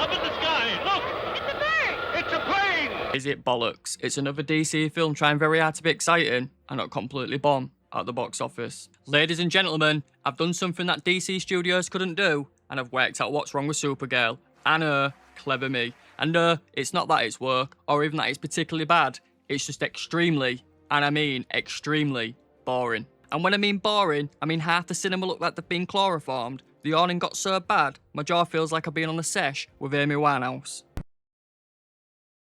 Up in the sky! Look! It's a bird! It's a plane! Is it bollocks? It's another DC film trying very hard to be exciting and not completely bomb at the box office. Ladies and gentlemen, I've done something that DC Studios couldn't do, and I've worked out what's wrong with Supergirl. And clever me. And it's not that it's work, or even that it's particularly bad. It's just extremely, and I mean extremely, boring. And when I mean boring, I mean half the cinema looked like they've been chloroformed. The awning got so bad, my jaw feels like I've been on a sesh with Amy Winehouse.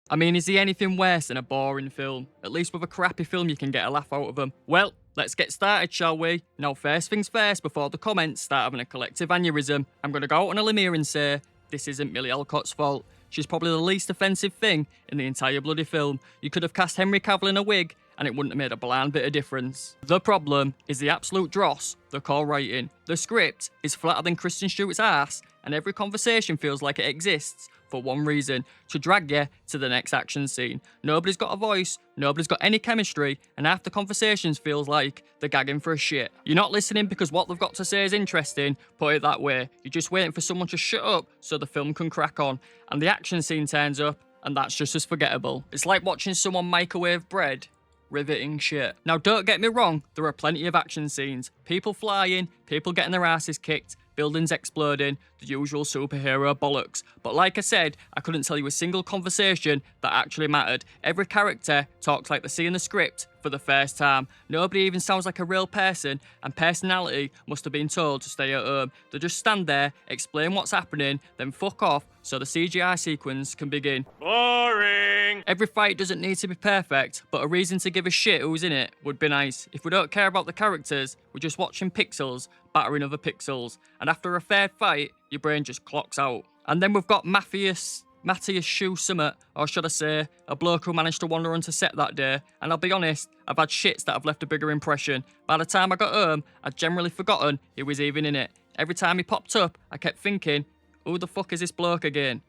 I mean, is there anything worse than a boring film? At least with a crappy film you can get a laugh out of them. Well, let's get started, shall we? Now, first things first, before the comments start having a collective aneurysm, I'm going to go out on a limb here and say, this isn't Millie Alcott's fault. She's probably the least offensive thing in the entire bloody film. You could have cast Henry Cavill in a wig, and it wouldn't have made a blind bit of difference. The problem is the absolute dross, the core writing. The script is flatter than Kristen Stewart's ass, and every conversation feels like it exists for one reason, to drag you to the next action scene. Nobody's got a voice, nobody's got any chemistry, and half the conversations feels like they're gagging for a shit. You're not listening because what they've got to say is interesting, put it that way. You're just waiting for someone to shut up so the film can crack on, and the action scene turns up, and that's just as forgettable. It's like watching someone microwave bread. Riveting shit. Now, don't get me wrong, there are plenty of action scenes. People flying, people getting their asses kicked, buildings exploding, the usual superhero bollocks. But like I said, I couldn't tell you a single conversation that actually mattered. Every character talks like they see in the script for the first time. Nobody even sounds like a real person, and personality must have been told to stay at home. They just stand there, explain what's happening, then fuck off so the CGI sequence can begin. Boring! Every fight doesn't need to be perfect, but a reason to give a shit who's in it would be nice. If we don't care about the characters, we're just watching pixels battering other pixels, and after a fair fight, your brain just clocks out. And then we've got Matthias Shoe Summit, or should I say, a bloke who managed to wander onto set that day, and I'll be honest, I've had shits that have left a bigger impression. By the time I got home, I'd generally forgotten he was even in it. Every time he popped up, I kept thinking, who the fuck is this bloke again?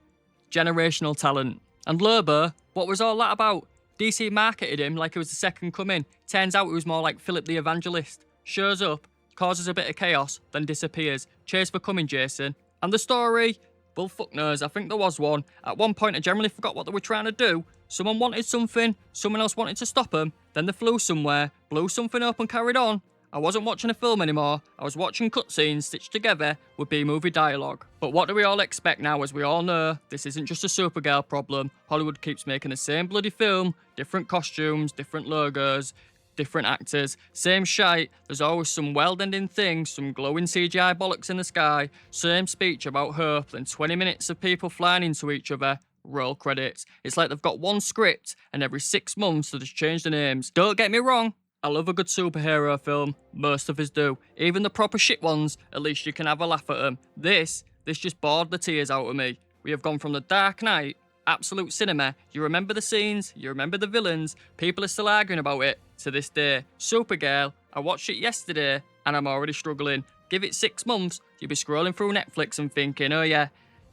Generational talent. And Lobo, what was all that about? DC marketed him like he was the second coming. Turns out he was more like Philip the Evangelist. Shows up, causes a bit of chaos, then disappears. Cheers for coming, Jason. And the story? Well, fuck knows, I think there was one. At one point, I generally forgot what they were trying to do. Someone wanted something, someone else wanted to stop them, then they flew somewhere, blew something up and carried on. I wasn't watching a film anymore, I was watching cutscenes stitched together with B-movie dialogue. But what do we all expect now? As we all know, this isn't just a Supergirl problem. Hollywood keeps making the same bloody film, different costumes, different logos, different actors, same shite. There's always some world-ending thing, some glowing CGI bollocks in the sky, same speech about hope, then 20 minutes of people flying into each other. Roll credits. It's like they've got one script, and every 6 months they just change the names. Don't get me wrong, I love a good superhero film. Most of us do. Even the proper shit ones, at least you can have a laugh at them. This just bored the tears out of me. We have gone from the Dark Knight, absolute cinema, you remember the scenes, you remember the villains, people are still arguing about it to this day. Supergirl, I watched it yesterday and I'm already struggling. Give it 6 months, you'll be scrolling through Netflix and thinking, oh yeah,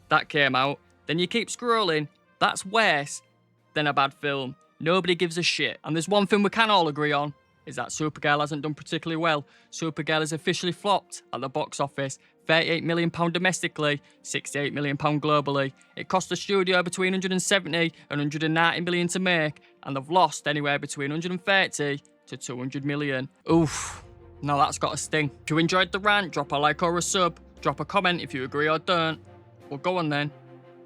that came out. Then you keep scrolling, that's worse than a bad film. Nobody gives a shit. And there's one thing we can all agree on, is that Supergirl hasn't done particularly well. Supergirl has officially flopped at the box office. £38 million domestically, £68 million globally. It cost the studio between 170 and 190 million to make, and they've lost anywhere between 130 to 200 million. Oof, now that's got a sting. If you enjoyed the rant, drop a like or a sub. Drop a comment if you agree or don't. Well, go on then.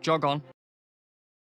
Jog on.